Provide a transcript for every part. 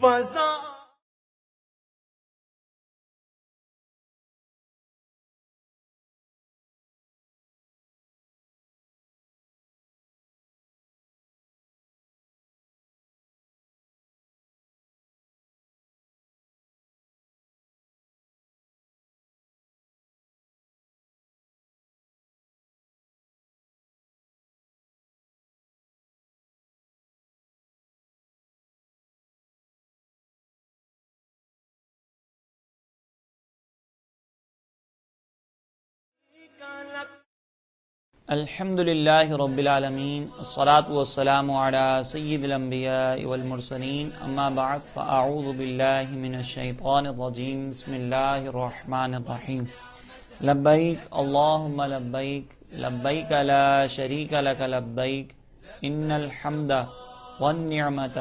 فضا الحمد للہ رب العالمین الصلاة والسلام علی سید الانبیاء والمرسلین اما بعد فاعوذ باللہ من الشیطان الرجیم بسم اللہ الرحمن الرحیم لبیک اللہم لبیک لبیک لا شریک لک لبیک ان الحمد والنعمت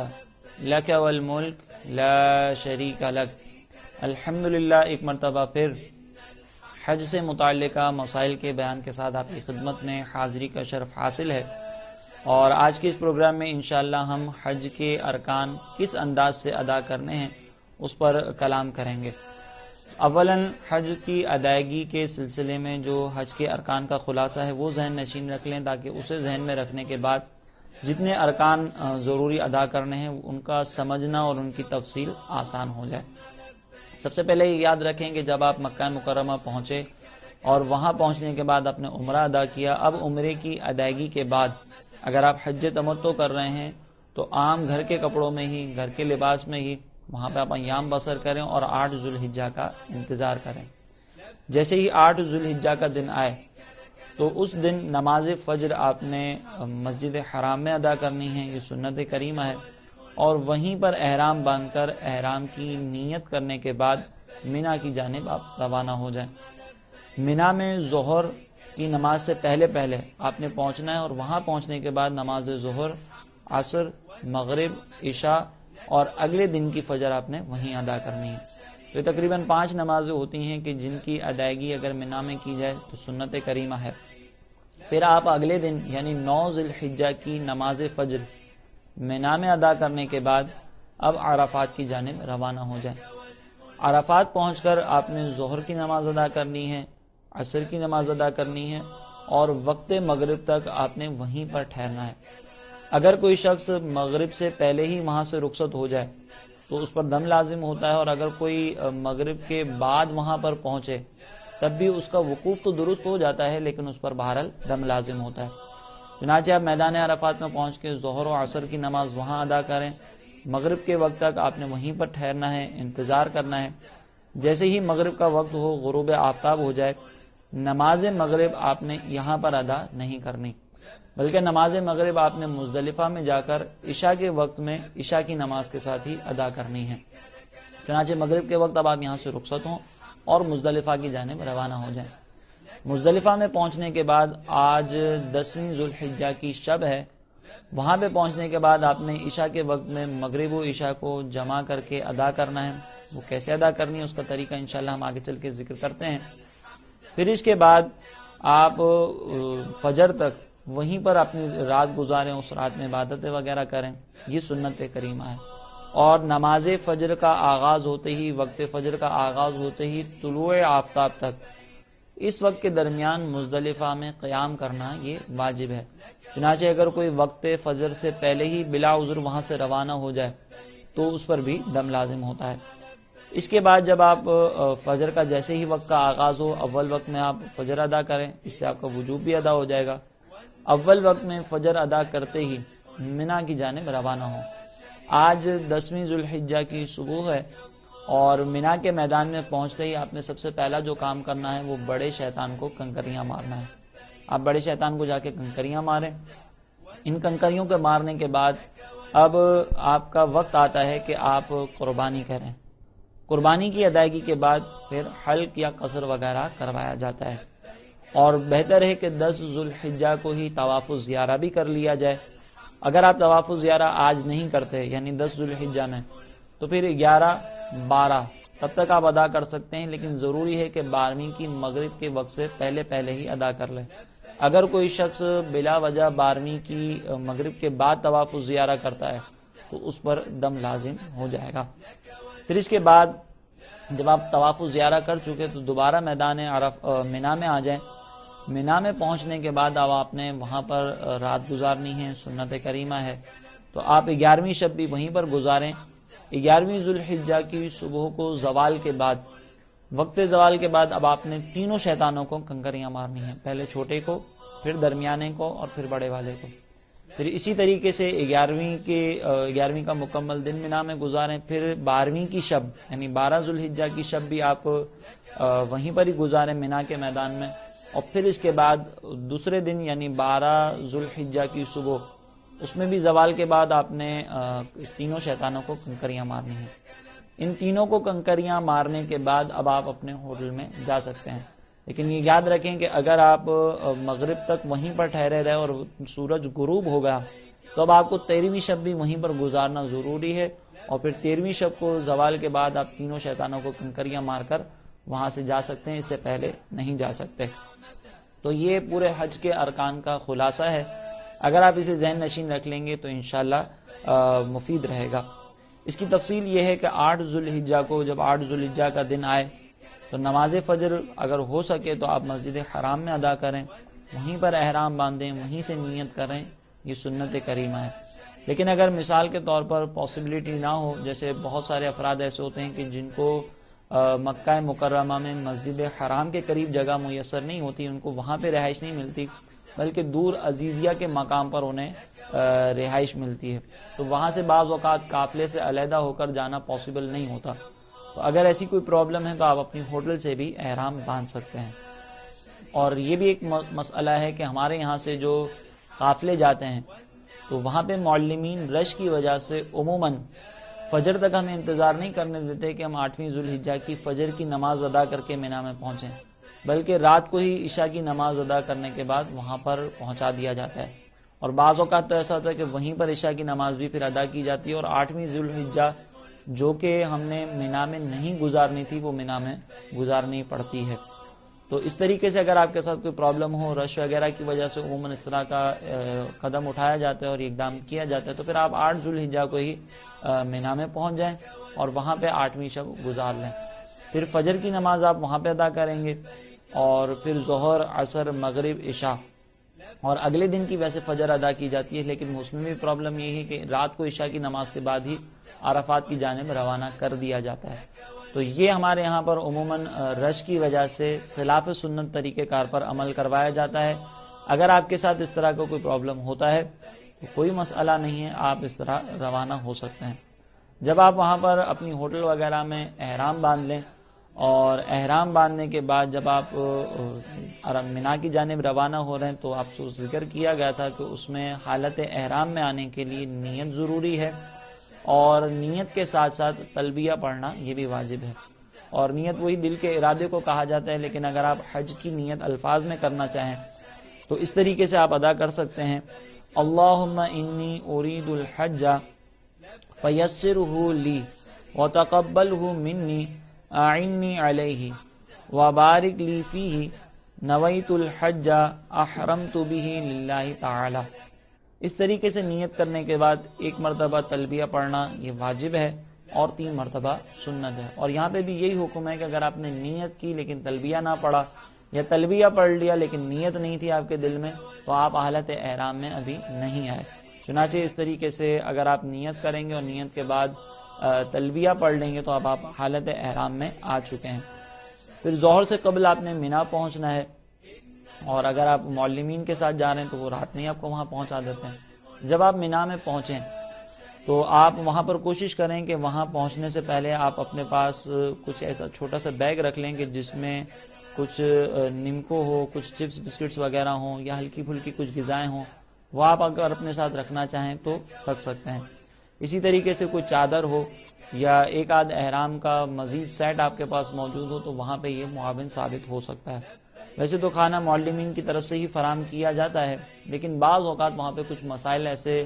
لک والملک لا شریک لک۔ الحمدللہ ایک مرتبہ پھر حج سے متعلقہ مسائل کے بیان کے ساتھ آپ کی خدمت میں حاضری کا شرف حاصل ہے، اور آج کے اس پروگرام میں انشاءاللہ ہم حج کے ارکان کس انداز سے ادا کرنے ہیں اس پر کلام کریں گے۔ اولاً حج کی ادائیگی کے سلسلے میں جو حج کے ارکان کا خلاصہ ہے وہ ذہن نشین رکھ لیں، تاکہ اسے ذہن میں رکھنے کے بعد جتنے ارکان ضروری ادا کرنے ہیں ان کا سمجھنا اور ان کی تفصیل آسان ہو جائے۔ سب سے پہلے یہ یاد رکھیں کہ جب آپ مکہ مکرمہ پہنچے اور وہاں پہنچنے کے بعد اپنے عمرہ ادا کیا، اب عمرے کی ادائیگی کے بعد اگر آپ حج تمتع کر رہے ہیں تو عام گھر کے کپڑوں میں ہی، گھر کے لباس میں ہی وہاں پہ آپ ایام بسر کریں اور 8 ذوالحجہ کا انتظار کریں۔ جیسے ہی 8 ذوالحجہ کا دن آئے تو اس دن نماز فجر آپ نے مسجد حرام میں ادا کرنی ہے، یہ سنت کریمہ ہے، اور وہیں پر احرام باندھ کر احرام کی نیت کرنے کے بعد مینا کی جانب آپ روانہ ہو جائیں۔ مینا میں ظہر کی نماز سے پہلے آپ نے پہنچنا ہے، اور وہاں پہنچنے کے بعد نماز ظہر، عصر، مغرب، عشاء اور اگلے دن کی فجر آپ نے وہیں ادا کرنی ہے۔ تو تقریباً 5 نمازیں ہوتی ہیں کہ جن کی ادائیگی اگر مینا میں کی جائے تو سنت کریمہ ہے۔ پھر آپ اگلے دن یعنی 9 ذوالحجہ کی نماز فجر مینا میں ادا کرنے کے بعد اب عرفات کی جانب روانہ ہو جائیں۔ عرفات پہنچ کر آپ نے ظہر کی نماز ادا کرنی ہے، عصر کی نماز ادا کرنی ہے، اور وقت مغرب تک آپ نے وہیں پر ٹھہرنا ہے۔ اگر کوئی شخص مغرب سے پہلے ہی وہاں سے رخصت ہو جائے تو اس پر دم لازم ہوتا ہے، اور اگر کوئی مغرب کے بعد وہاں پر پہنچے تب بھی اس کا وقوف تو درست ہو جاتا ہے، لیکن اس پر بہرحال دم لازم ہوتا ہے۔ چنانچہ آپ میدان عرفات میں پہنچ کے ظہر و عصر کی نماز وہاں ادا کریں، مغرب کے وقت تک آپ نے وہیں پر ٹھہرنا ہے، انتظار کرنا ہے۔ جیسے ہی مغرب کا وقت ہو، غروب آفتاب ہو جائے، نماز مغرب آپ نے یہاں پر ادا نہیں کرنی، بلکہ نماز مغرب آپ نے مزدلفہ میں جا کر عشاء کے وقت میں عشاء کی نماز کے ساتھ ہی ادا کرنی ہے۔ چنانچہ مغرب کے وقت اب آپ یہاں سے رخصت ہوں اور مزدلفہ کی جانب روانہ ہو جائیں۔ مزدلفہ میں پہنچنے کے بعد آج 10ویں ذوالحجہ کی شب ہے، وہاں پہ پہنچنے کے بعد آپ نے عشاء کے وقت میں مغرب و عشاء کو جمع کر کے ادا کرنا ہے۔ وہ کیسے ادا کرنی ہے اس کا طریقہ انشاءاللہ ہم آگے چل کے ذکر کرتے ہیں۔ پھر اس کے بعد آپ فجر تک وہیں پر اپنی رات گزاریں، اس رات میں عبادتیں وغیرہ کریں، یہ سنت کریمہ ہے۔ اور نماز فجر کا آغاز ہوتے ہی، وقت فجر کا آغاز ہوتے ہی طلوع آفتاب تک اس وقت کے درمیان مزدلفہ میں قیام کرنا یہ واجب ہے۔ چنانچہ اگر کوئی وقت فجر سے پہلے ہی بلا عذر وہاں سے روانہ ہو جائے تو اس پر بھی دم لازم ہوتا ہے۔ اس کے بعد جب آپ فجر کا جیسے ہی وقت کا آغاز ہو، اول وقت میں آپ فجر ادا کریں، اس سے آپ کا وجوب بھی ادا ہو جائے گا۔ اول وقت میں فجر ادا کرتے ہی مینا کی جانب روانہ ہوں۔ آج 10ویں ذوالحجہ کی صبح ہے، اور مینا کے میدان میں پہنچتے ہی آپ نے سب سے پہلا جو کام کرنا ہے وہ بڑے شیطان کو کنکریاں مارنا ہے۔ آپ بڑے شیطان کو جا کے کنکریاں ماریں۔ ان کنکریوں کے مارنے کے بعد اب آپ کا وقت آتا ہے کہ آپ قربانی کریں۔ قربانی کی ادائیگی کے بعد پھر حلق یا قصر وغیرہ کروایا جاتا ہے، اور بہتر ہے کہ 10 ذوالحجہ کو ہی طواف الزیارہ بھی کر لیا جائے۔ اگر آپ طواف الزیارہ آج نہیں کرتے یعنی 10 ذوالحجہ میں، تو پھر 11، 12 تب تک آپ ادا کر سکتے ہیں، لیکن ضروری ہے کہ 12ویں کی مغرب کے وقت سے پہلے ہی ادا کر لیں۔ اگر کوئی شخص بلا وجہ 12ویں کی مغرب کے بعد طواف الزیارہ کرتا ہے تو اس پر دم لازم ہو جائے گا۔ پھر اس کے بعد جب آپ طواف زیارہ کر چکے تو دوبارہ میدان منا میں آ جائیں۔ منا میں پہنچنے کے بعد اب آپ نے وہاں پر رات گزارنی ہے، سنت کریمہ ہے، تو آپ 11ویں شب بھی وہیں پر گزاریں۔ 11ویں ذوالحجہ کی صبح کو زوال کے بعد، وقت زوال کے بعد اب آپ نے تینوں شیطانوں کو کنکریاں مارنی ہیں، پہلے چھوٹے کو، پھر درمیانے کو اور پھر بڑے والے کو۔ پھر اسی طریقے سے 11ویں کا مکمل دن منا میں گزاریں۔ پھر 12ویں کی شب یعنی 12 ذوالحجہ کی شب بھی آپ وہیں پر ہی گزاریں منا کے میدان میں، اور پھر اس کے بعد دوسرے دن یعنی 12 ذوالحجہ کی صبح، اس میں بھی زوال کے بعد آپ نے تینوں شیطانوں کو کنکریاں مارنی ہیں۔ ان تینوں کو کنکریاں مارنے کے بعد اب آپ اپنے ہوٹل میں جا سکتے ہیں، لیکن یہ یاد رکھیں کہ اگر آپ مغرب تک وہیں پر ٹھہرے رہے اور سورج غروب ہو گیا تو اب آپ کو 13ویں شب بھی وہیں پر گزارنا ضروری ہے، اور پھر 13ویں شب کو زوال کے بعد آپ تینوں شیطانوں کو کنکریاں مار کر وہاں سے جا سکتے ہیں، اس سے پہلے نہیں جا سکتے۔ تو یہ پورے حج کے ارکان کا خلاصہ ہے، اگر آپ اسے ذہن نشین رکھ لیں گے تو انشاءاللہ مفید رہے گا۔ اس کی تفصیل یہ ہے کہ 8 ذوالحجہ کو جب 8 ذوالحجہ کا دن آئے تو نماز فجر اگر ہو سکے تو آپ مسجد حرام میں ادا کریں، وہیں پر احرام باندھیں، وہیں سے نیت کریں، یہ سنت کریمہ ہے۔ لیکن اگر مثال کے طور پر پاسبلٹی نہ ہو، جیسے بہت سارے افراد ایسے ہوتے ہیں کہ جن کو مکہ مکرمہ میں مسجد حرام کے قریب جگہ میسر نہیں ہوتی، ان کو وہاں پہ رہائش نہیں ملتی، بلکہ دور عزیزیہ کے مقام پر انہیں رہائش ملتی ہے، تو وہاں سے بعض اوقات قافلے سے علیحدہ ہو کر جانا پاسبل نہیں ہوتا۔ تو اگر ایسی کوئی پرابلم ہے تو آپ اپنی ہوٹل سے بھی احرام باندھ سکتے ہیں۔ اور یہ بھی ایک مسئلہ ہے کہ ہمارے یہاں سے جو قافلے جاتے ہیں تو وہاں پہ معلمین رش کی وجہ سے عموماً فجر تک ہمیں انتظار نہیں کرنے دیتے کہ ہم 8ویں ذوالحجہ کی فجر کی نماز ادا کر کے مینا میں پہنچیں، بلکہ رات کو ہی عشاء کی نماز ادا کرنے کے بعد وہاں پر پہنچا دیا جاتا ہے، اور بعض اوقات تو ایسا ہوتا ہے کہ وہیں پر عشاء کی نماز بھی پھر ادا کی جاتی ہے، اور 8ویں ذوالحجہ جو کہ ہم نے مینا میں نہیں گزارنی تھی وہ مینا میں گزارنی پڑتی ہے۔ تو اس طریقے سے اگر آپ کے ساتھ کوئی پرابلم ہو، رش وغیرہ کی وجہ سے عموماً اس طرح کا قدم اٹھایا جاتا ہے اور اقدام کیا جاتا ہے، تو پھر آپ 8 ذوالحجہ کو ہی مینا میں پہنچ جائیں اور وہاں پہ 8ویں شب گزار لیں۔ پھر فجر کی نماز آپ وہاں پہ ادا کریں گے، اور پھر ظہر، عصر، مغرب، عشاء، اور اگلے دن کی ویسے فجر ادا کی جاتی ہے، لیکن اس میں بھی پرابلم یہ ہے کہ رات کو عشاء کی نماز کے بعد ہی عرفات کی جانب روانہ کر دیا جاتا ہے۔ تو یہ ہمارے یہاں پر عموماً رش کی وجہ سے خلاف سنت طریقہ کار پر عمل کروایا جاتا ہے۔ اگر آپ کے ساتھ اس طرح کا کوئی پرابلم ہوتا ہے تو کوئی مسئلہ نہیں ہے، آپ اس طرح روانہ ہو سکتے ہیں۔ جب آپ وہاں پر اپنی ہوٹل وغیرہ میں احرام باندھ لیں، اور احرام باندھنے کے بعد جب آپ منا کی جانب روانہ ہو رہے ہیں تو آپ سے ذکر کیا گیا تھا کہ اس میں حالت احرام میں آنے کے لیے نیت ضروری ہے، اور نیت کے ساتھ ساتھ تلبیہ پڑھنا یہ بھی واجب ہے، اور نیت وہی دل کے ارادے کو کہا جاتا ہے، لیکن اگر آپ حج کی نیت الفاظ میں کرنا چاہیں تو اس طریقے سے آپ ادا کر سکتے ہیں: اللہم انی ارید الحج فیسرہ لی وتقبلہ منی اعنی علیہ وبارک لی فیہ نویت الحج احرمت بہ للہ تعالی۔ اس طریقے سے نیت کرنے کے بعد 1 مرتبہ تلبیہ پڑھنا یہ واجب ہے، اور 3 مرتبہ سنت ہے۔ اور یہاں پہ بھی یہی حکم ہے کہ اگر آپ نے نیت کی لیکن تلبیہ نہ پڑھا، یا تلبیہ پڑھ لیا لیکن نیت نہیں تھی آپ کے دل میں، تو آپ حالت احرام میں ابھی نہیں آئے۔ چنانچہ اس طریقے سے اگر آپ نیت کریں گے اور نیت کے بعد تلبیہ پڑھ لیں گے تو اب آپ حالت احرام میں آ چکے ہیں۔ پھر ظہر سے قبل آپ نے منا پہنچنا ہے، اور اگر آپ معلمین کے ساتھ جا رہے ہیں تو وہ رات میں آپ کو وہاں پہنچا دیتے ہیں۔ جب آپ منا میں پہنچیں تو آپ وہاں پر کوشش کریں کہ وہاں پہنچنے سے پہلے آپ اپنے پاس کچھ ایسا چھوٹا سا بیگ رکھ لیں کہ جس میں کچھ نمکو ہو، کچھ چپس بسکٹس وغیرہ ہوں، یا ہلکی پھلکی کچھ غذائیں ہوں، وہ آپ اگر اپنے ساتھ رکھنا چاہیں تو رکھ سکتے ہیں۔ اسی طریقے سے کوئی چادر ہو یا 1 آدھ احرام کا مزید سیٹ آپ کے پاس موجود ہو تو وہاں پہ یہ معاون ثابت ہو سکتا ہے۔ ویسے تو کھانا معلمین کی طرف سے ہی فراہم کیا جاتا ہے، لیکن بعض اوقات وہاں پہ کچھ مسائل ایسے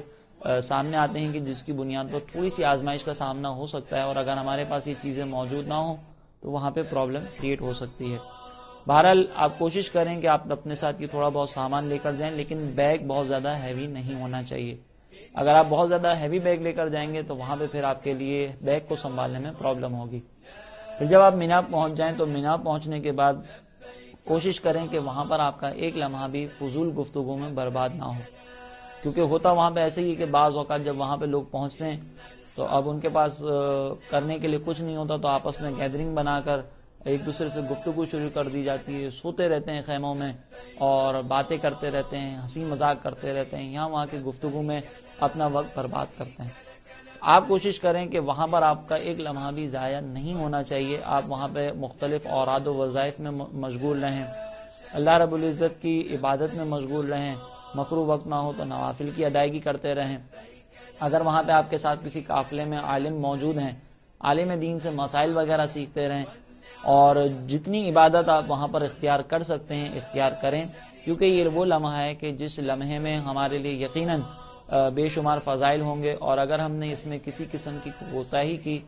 سامنے آتے ہیں کہ جس کی بنیاد پر تھوڑی سی آزمائش کا سامنا ہو سکتا ہے، اور اگر ہمارے پاس یہ چیزیں موجود نہ ہوں تو وہاں پہ پرابلم کریٹ ہو سکتی ہے۔ بہرحال آپ کوشش کریں کہ آپ اپنے ساتھ یہ تھوڑا بہت سامان لے کر جائیں، لیکن بیگ بہت زیادہ ہیوی نہیں ہونا چاہیے۔ اگر آپ بہت زیادہ ہیوی بیگ لے کر جائیں گے تو وہاں پہ پھر آپ کے لیے بیگ کو سنبھالنے میں پرابلم ہوگی. پھر جب آپ مینا پہنچ جائیں تو مینا پہنچنے کے بعد کوشش کریں کہ وہاں پر آپ کا ایک لمحہ بھی فضول گفتگو میں برباد نہ ہو، کیونکہ ہوتا وہاں پہ ایسے ہی کہ بعض اوقات جب وہاں پہ لوگ پہنچتے ہیں تو اب ان کے پاس کرنے کے لیے کچھ نہیں ہوتا، تو آپس میں گیدرنگ بنا کر ایک دوسرے سے گفتگو شروع کر دی جاتی ہے، سوتے رہتے ہیں خیموں میں اور باتیں کرتے رہتے ہیں، ہنسی مذاق کرتے رہتے ہیں، یہاں وہاں کی گفتگو میں اپنا وقت برباد کرتے ہیں. آپ کوشش کریں کہ وہاں پر آپ کا ایک لمحہ بھی ضائع نہیں ہونا چاہیے. آپ وہاں پہ مختلف اوراد و وظائف میں مشغول رہیں، اللہ رب العزت کی عبادت میں مشغول رہیں، مکروہ وقت نہ ہو تو نوافل کی ادائیگی کرتے رہیں. اگر وہاں پہ آپ کے ساتھ کسی قافلے میں عالم موجود ہیں، عالم دین سے مسائل وغیرہ سیکھتے رہیں، اور جتنی عبادت آپ وہاں پر اختیار کر سکتے ہیں اختیار کریں، کیونکہ یہ وہ لمحہ ہے کہ جس لمحے میں ہمارے لیے یقیناً بے شمار فضائل ہوں گے، اور اگر ہم نے اس میں کسی قسم کی کوتاہی کی،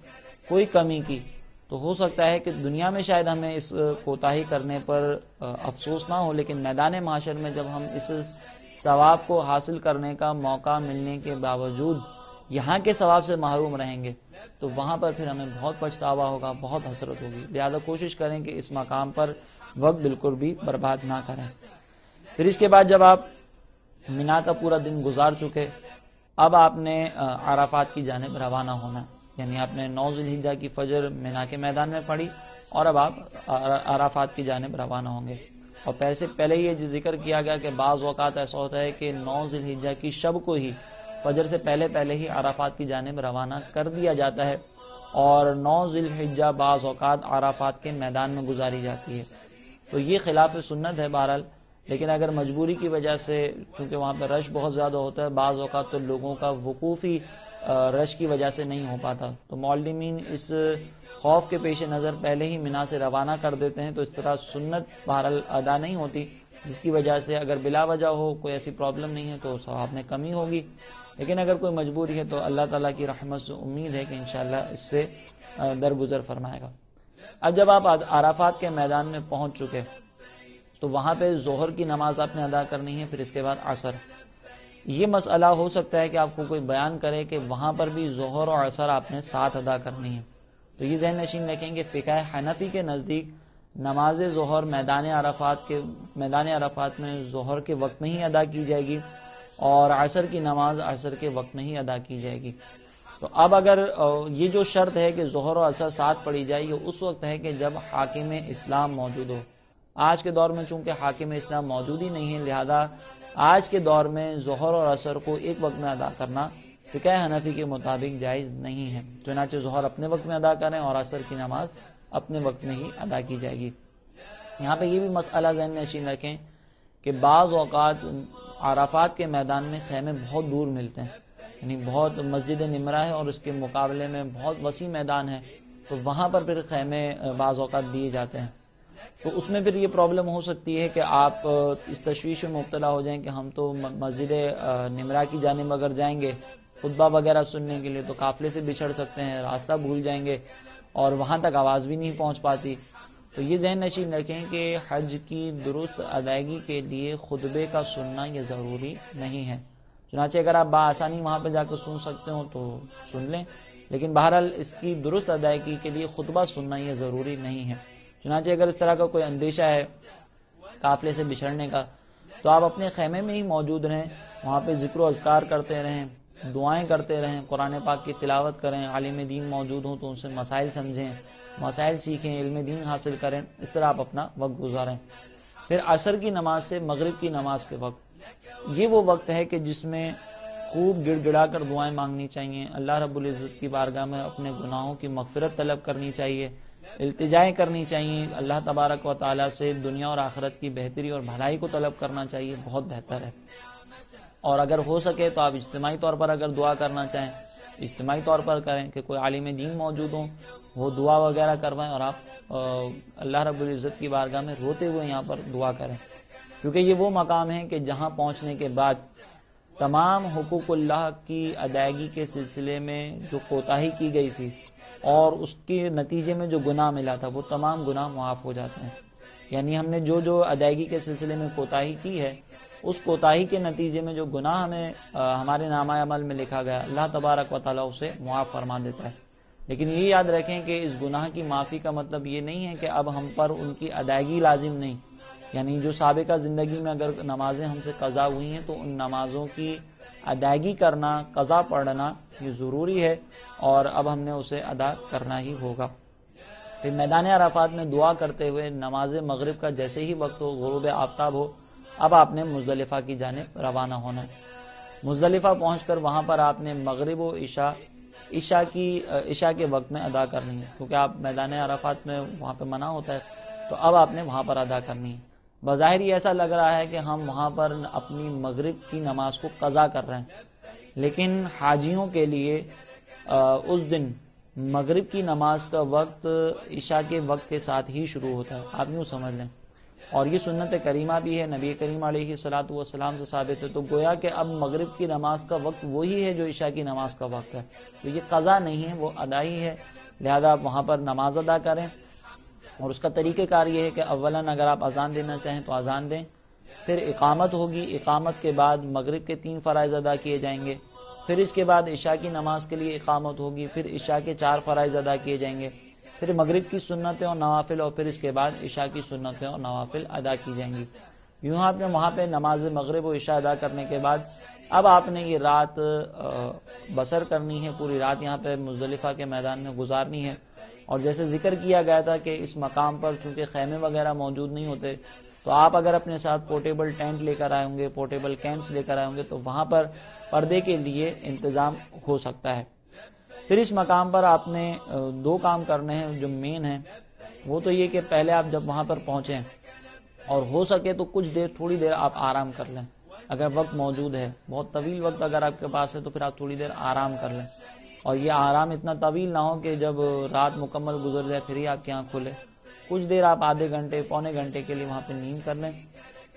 کوئی کمی کی، تو ہو سکتا ہے کہ دنیا میں شاید ہمیں اس کوتاہی کرنے پر افسوس نہ ہو، لیکن میدان معاشر میں جب ہم اس ثواب کو حاصل کرنے کا موقع ملنے کے باوجود یہاں کے ثواب سے محروم رہیں گے تو وہاں پر پھر ہمیں بہت پچھتاوا ہوگا، بہت حسرت ہوگی. لہذا کوشش کریں کہ اس مقام پر وقت بالکل بھی برباد نہ کریں. پھر اس کے بعد جب آپ مینا کا پورا دن گزار چکے، اب آپ نے عرفات کی جانب روانہ ہونا، یعنی آپ نے 9 ذی الحجہ کی فجر مینا کے میدان میں پڑھی اور اب آپ عرفات کی جانب روانہ ہوں گے. اور پہلے یہ ذکر کیا گیا کہ بعض اوقات ایسا ہوتا ہے کہ 9 ذی الحجہ کی شب کو ہی فجر سے پہلے ہی عرفات کی جانب روانہ کر دیا جاتا ہے، اور 9 ذی الحجہ بعض اوقات عرفات کے میدان میں گزاری جاتی ہے. تو یہ خلاف سنت ہے بہرحال، لیکن اگر مجبوری کی وجہ سے، چونکہ وہاں پہ رش بہت زیادہ ہوتا ہے، بعض اوقات تو لوگوں کا وقوف ہی رش کی وجہ سے نہیں ہو پاتا، تو معلمین اس خوف کے پیش نظر پہلے ہی مینا سے روانہ کر دیتے ہیں، تو اس طرح سنت بہرحال ادا نہیں ہوتی، جس کی وجہ سے اگر بلا وجہ ہو، کوئی ایسی پرابلم نہیں ہے تو ثواب میں کمی ہوگی. لیکن اگر کوئی مجبوری ہے تو اللہ تعالیٰ کی رحمت سے امید ہے کہ انشاءاللہ اس سے درگزر فرمائے گا. اب جب آپ عرفات کے میدان میں پہنچ چکے تو وہاں پہ ظہر کی نماز آپ نے ادا کرنی ہے، پھر اس کے بعد عصر. یہ مسئلہ ہو سکتا ہے کہ آپ کو کوئی بیان کرے کہ وہاں پر بھی ظہر اور عصر آپ نے ساتھ ادا کرنی ہے، تو یہ ذہن نشین رکھیں کہ فقہ حنفی کے نزدیک نماز ظہر میدان عرفات میں ظہر کے وقت میں ہی ادا کی جائے گی، اور عصر کی نماز عصر کے وقت میں ہی ادا کی جائے گی. تو اب اگر یہ جو شرط ہے کہ ظہر اور عصر ساتھ پڑھی جائے، یہ اس وقت ہے کہ جب حاکم اسلام موجود ہو. آج کے دور میں چونکہ حاکم اسلام موجود ہی نہیں ہے، لہذا آج کے دور میں ظہر اور عصر کو ایک وقت میں ادا کرنا فقہ حنفی کے مطابق جائز نہیں ہے. چنانچہ ظہر اپنے وقت میں ادا کریں اور عصر کی نماز اپنے وقت میں ہی ادا کی جائے گی. یہاں پہ یہ بھی مسئلہ ذہن نشین رکھیں کہ بعض اوقات عرفات کے میدان میں خیمے بہت دور ملتے ہیں، یعنی بہت مسجد نمرہ ہے اور اس کے مقابلے میں بہت وسیع میدان ہے، تو وہاں پر پھر خیمے بعض اوقات دیے جاتے ہیں. تو اس میں پھر یہ پرابلم ہو سکتی ہے کہ آپ اس تشویش میں مبتلا ہو جائیں کہ ہم تو مسجد نمرہ کی جانب اگر جائیں گے خطبہ وغیرہ سننے کے لیے تو قافلے سے بچھڑ سکتے ہیں، راستہ بھول جائیں گے اور وہاں تک آواز بھی نہیں پہنچ پاتی. تو یہ ذہن نشین رکھیں کہ حج کی درست ادائیگی کے لیے خطبے کا سننا یہ ضروری نہیں ہے. چنانچہ اگر آپ بآسانی وہاں پہ جا کر سن سکتے ہو تو سن لیں، لیکن بہرحال اس کی درست ادائیگی کے لیے خطبہ سننا یہ ضروری نہیں ہے. چنانچہ اگر اس طرح کا کوئی اندیشہ ہے قافلے سے بچھڑنے کا تو آپ اپنے خیمے میں ہی موجود رہیں، وہاں پہ ذکر و اذکار کرتے رہیں، دعائیں کرتے رہیں، قرآن پاک کی تلاوت کریں، عالم دین موجود ہوں تو ان سے مسائل سمجھیں، مسائل سیکھیں، علم دین حاصل کریں. اس طرح آپ اپنا وقت گزاریں. پھر عصر کی نماز سے مغرب کی نماز کے وقت، یہ وہ وقت ہے کہ جس میں خوب گڑ گڑا کر دعائیں مانگنی چاہیے، اللہ رب العزت کی بارگاہ میں اپنے گناہوں کی مغفرت طلب کرنی چاہیے، التجائیں کرنی چاہیے، اللہ تبارک و تعالیٰ سے دنیا اور آخرت کی بہتری اور بھلائی کو طلب کرنا چاہیے، بہت بہتر ہے. اور اگر ہو سکے تو آپ اجتماعی طور پر اگر دعا کرنا چاہیں اجتماعی طور پر کریں کہ کوئی عالم دین موجود ہوں، وہ دعا وغیرہ کروائیں اور آپ اللہ رب العزت کی بارگاہ میں روتے ہوئے یہاں پر دعا کریں، کیونکہ یہ وہ مقام ہے کہ جہاں پہنچنے کے بعد تمام حقوق اللہ کی ادائیگی کے سلسلے میں جو کوتاہی کی گئی تھی اور اس کے نتیجے میں جو گناہ ملا تھا وہ تمام گناہ معاف ہو جاتے ہیں. یعنی ہم نے جو ادائیگی کے سلسلے میں کوتاہی کی ہے اس کوتاہی کے نتیجے میں جو گناہ ہمیں ہمارے نامہ عمل میں لکھا گیا اللہ تبارک و تعالیٰ اسے معاف فرما دیتا ہے. لیکن یہ یاد رکھیں کہ اس گناہ کی معافی کا مطلب یہ نہیں ہے کہ اب ہم پر ان کی ادائیگی لازم نہیں. یعنی جو سابقہ زندگی میں اگر نمازیں ہم سے قضا ہوئی ہیں تو ان نمازوں کی ادائیگی کرنا، قضا پڑھنا یہ ضروری ہے اور اب ہم نے اسے ادا کرنا ہی ہوگا. پھر میدان عرفات میں دعا کرتے ہوئے نماز مغرب کا جیسے ہی وقت ہو، غروب آفتاب ہو، اب آپ نے مزدلفہ کی جانب روانہ ہونا ہے. مزدلفہ پہنچ کر وہاں پر آپ نے مغرب و عشاء کے وقت میں ادا کرنی ہے، کیونکہ آپ میدان عرفات میں وہاں پہ منع ہوتا ہے تو اب آپ نے وہاں پر ادا کرنی ہے. بظاہر یہ ایسا لگ رہا ہے کہ ہم وہاں پر اپنی مغرب کی نماز کو قضا کر رہے ہیں، لیکن حاجیوں کے لیے اس دن مغرب کی نماز کا وقت عشاء کے وقت کے ساتھ ہی شروع ہوتا ہے، آپ یوں سمجھ لیں. اور یہ سنت کریمہ بھی ہے، نبی کریم علیہ الصلوۃ والسلام سے ثابت ہے. تو گویا کہ اب مغرب کی نماز کا وقت وہی ہے جو عشاء کی نماز کا وقت ہے، تو یہ قضا نہیں ہے، وہ ادا ہی ہے. لہذا آپ وہاں پر نماز ادا کریں. اور اس کا طریقہ کار یہ ہے کہ اولاً اگر آپ اذان دینا چاہیں تو اذان دیں، پھر اقامت ہوگی، اقامت کے بعد مغرب کے 3 فرائض ادا کیے جائیں گے، پھر اس کے بعد عشاء کی نماز کے لیے اقامت ہوگی، پھر عشاء کے 4 فرائض ادا کیے جائیں گے، پھر مغرب کی سنتیں اور نوافل، اور پھر اس کے بعد عشاء کی سنتیں اور نوافل ادا کی جائیں گی. یوں آپ نے وہاں پہ نماز مغرب و عشاء ادا کرنے کے بعد اب آپ نے یہ رات بسر کرنی ہے، پوری رات یہاں پہ مزدلفہ کے میدان میں گزارنی ہے. اور جیسے ذکر کیا گیا تھا کہ اس مقام پر چونکہ خیمے وغیرہ موجود نہیں ہوتے تو آپ اگر اپنے ساتھ پورٹیبل ٹینٹ لے کر آئے ہوں گے، پورٹیبل کیمپس لے کر آئے ہوں گے تو وہاں پر پردے کے لیے انتظام ہو سکتا ہے. پھر اس مقام پر آپ نے 2 کام کرنے ہیں جو مین ہیں. وہ تو یہ کہ پہلے آپ جب وہاں پر پہنچیں اور ہو سکے تو کچھ دیر، تھوڑی دیر آپ آرام کر لیں. اگر وقت موجود ہے، بہت طویل وقت اگر آپ کے پاس ہے تو پھر آپ تھوڑی دیر آرام کر لیں. اور یہ آرام اتنا طویل نہ ہو کہ جب رات مکمل گزر جائے پھر ہی آپ کی آنکھ کھلے. کچھ دیر آپ آدھے گھنٹے، پونے گھنٹے کے لیے وہاں پہ نیند کر لیں.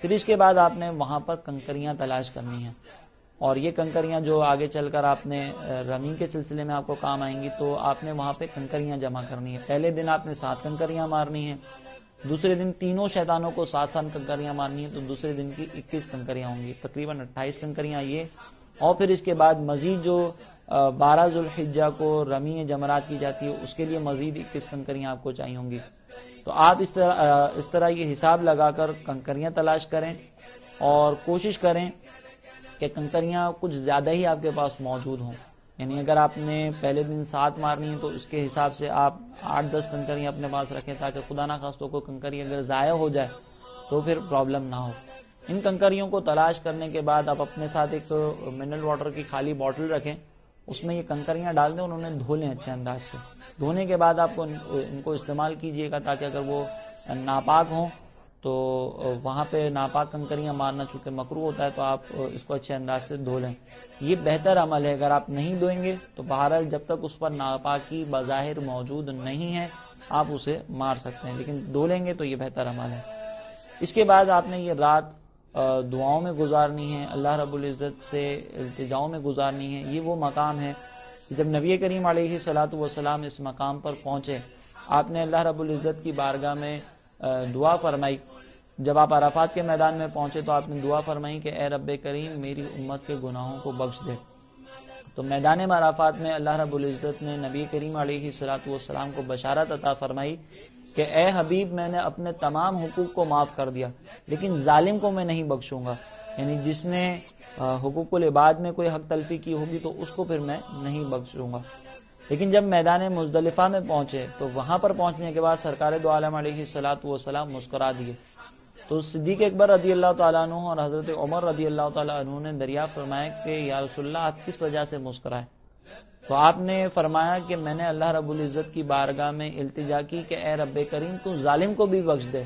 پھر اس کے بعد آپ نے وہاں پر کنکریاں تلاش کرنی ہیں. اور یہ کنکریاں جو آگے چل کر آپ نے رمی کے سلسلے میں آپ کو کام آئیں گی، تو آپ نے وہاں پہ کنکریاں جمع کرنی ہیں. پہلے دن آپ نے 7 کنکریاں مارنی ہیں، دوسرے دن تینوں شیطانوں کو 7 کنکریاں مارنی ہیں، تو دوسرے دن کی 21 کنکریاں ہوں گی، تقریباً 28 کنکریاں یہ. اور پھر اس کے بعد مزید جو 12 ذوالحجہ کو رمی جمرات کی جاتی ہے اس کے لیے مزید 21 کنکریاں آپ کو چاہیے ہوں گی. تو آپ اس طرح یہ حساب لگا کر کنکریاں تلاش کریں اور کوشش کریں کہ کنکریاں کچھ زیادہ ہی آپ کے پاس موجود ہوں. یعنی اگر آپ نے پہلے دن 7 مارنی ہے تو اس کے حساب سے آپ 8-10 کنکریاں اپنے پاس رکھیں تاکہ خدا نہ خواستہ کوئی کنکری اگر ضائع ہو جائے تو پھر پرابلم نہ ہو. ان کنکریوں کو تلاش کرنے کے بعد آپ اپنے ساتھ ایک منرل واٹر کی خالی بوتل رکھیں، اس میں یہ کنکریاں ڈال دیں اور انہیں دھو لیں اچھے انداز سے. دھونے کے بعد آپ کو ان کو استعمال کیجئے گا تاکہ اگر وہ ناپاک ہوں تو وہاں پہ ناپاک کنکریاں مارنا چونکہ مکروہ ہوتا ہے تو آپ اس کو اچھے انداز سے دھو لیں. یہ بہتر عمل ہے. اگر آپ نہیں دھوئیں گے تو بہرحال جب تک اس پر ناپاکی بظاہر موجود نہیں ہے آپ اسے مار سکتے ہیں، لیکن دھو لیں گے تو یہ بہتر عمل ہے. اس کے بعد آپ نے یہ رات دعاؤں میں گزارنی ہے، اللہ رب العزت سے التجاؤں میں گزارنی ہے. یہ وہ مقام ہے کہ جب نبی کریم علیہ الصلوۃ والسلام اس مقام پر پہنچے آپ نے اللہ رب العزت کی بارگاہ میں دعا فرمائی. جب آپ عرفات کے میدان میں پہنچے تو آپ نے دعا فرمائی کہ اے رب کریم میری امت کے گناہوں کو بخش دے. تو میدان عرفات میں اللہ رب العزت نے نبی کریم علیہ الصلوۃ والسلام کو بشارت عطا فرمائی کہ اے حبیب میں نے اپنے تمام حقوق کو معاف کر دیا لیکن ظالم کو میں نہیں بخشوں گا. یعنی جس نے حقوق العباد میں کوئی حق تلفی کی ہوگی تو اس کو پھر میں نہیں بخشوں گا. لیکن جب میدان مزدلفہ میں پہنچے تو وہاں پر پہنچنے کے بعد سرکار دو عالم علیہ الصلوۃ والسلام مسکرا دیے. تو صدیق اکبر رضی اللہ تعالیٰ عنہ اور حضرت عمر رضی اللہ تعالیٰ عنہ نے دریافت فرمایا کہ یا رسول اللہ آپ کس وجہ سے مسکرائے؟ تو آپ نے فرمایا کہ میں نے اللہ رب العزت کی بارگاہ میں التجا کی کہ اے رب کریم تو ظالم کو بھی بخش دے.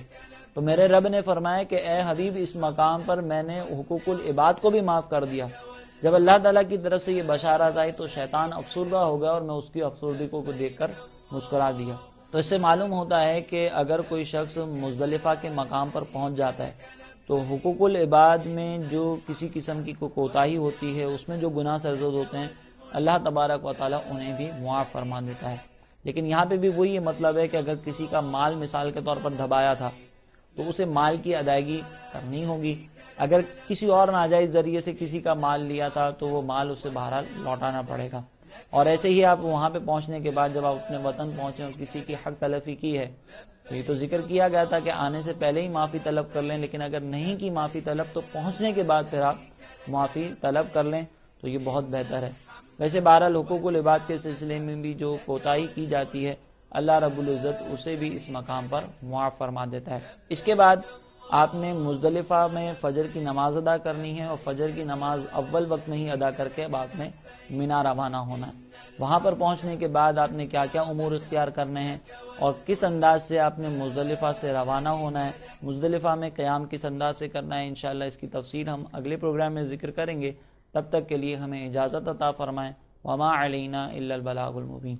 تو میرے رب نے فرمایا کہ اے حبیب اس مقام پر میں نے حقوق العباد کو بھی معاف کر دیا. جب اللہ تعالیٰ کی طرف سے یہ بشارت آئی تو شیطان افسردہ ہو گیا اور میں اس کی افسردگی کو دیکھ کر مسکرا دیا. تو اس سے معلوم ہوتا ہے کہ اگر کوئی شخص مزدلفہ کے مقام پر پہنچ جاتا ہے تو حقوق العباد میں جو کسی قسم کی کوتاہی ہوتی ہے اس میں جو گناہ سرزد ہوتے ہیں اللہ تبارک و تعالیٰ انہیں بھی معاف فرما دیتا ہے. لیکن یہاں پہ بھی وہی مطلب ہے کہ اگر کسی کا مال مثال کے طور پر دبایا تھا تو اسے مال کی ادائیگی کرنی ہوگی. اگر کسی اور ناجائز ذریعے سے کسی کا مال لیا تھا تو وہ مال اسے بہرحال لوٹانا پڑے گا. اور ایسے ہی آپ وہاں پہ پہنچنے کے بعد جب آپ اپنے وطن پہنچے اور کسی کی حق تلفی کی ہے تو یہ تو ذکر کیا گیا تھا کہ آنے سے پہلے ہی معافی طلب کر لیں، لیکن اگر نہیں کی معافی طلب تو پہنچنے کے بعد پھر آپ معافی طلب کر لیں تو یہ بہت بہتر ہے. ویسے بہرحال حقوق العباد کے سلسلے میں بھی جو کوتاہی کی جاتی ہے اللہ رب العزت اسے بھی اس مقام پر معاف فرما دیتا ہے. اس کے بعد آپ نے مزدلفہ میں فجر کی نماز ادا کرنی ہے اور فجر کی نماز اول وقت میں ہی ادا کر کے اب آپ نے مینا روانہ ہونا ہے. وہاں پر پہنچنے کے بعد آپ نے کیا کیا امور اختیار کرنے ہیں اور کس انداز سے آپ نے مزدلفہ سے روانہ ہونا ہے، مزدلفہ میں قیام کس انداز سے کرنا ہے، انشاءاللہ اس کی تفصیل ہم اگلے پروگرام میں ذکر کریں گے. تب تک کے لیے ہمیں اجازت عطا فرمائیں. وما علینا الا البلاغ المبین.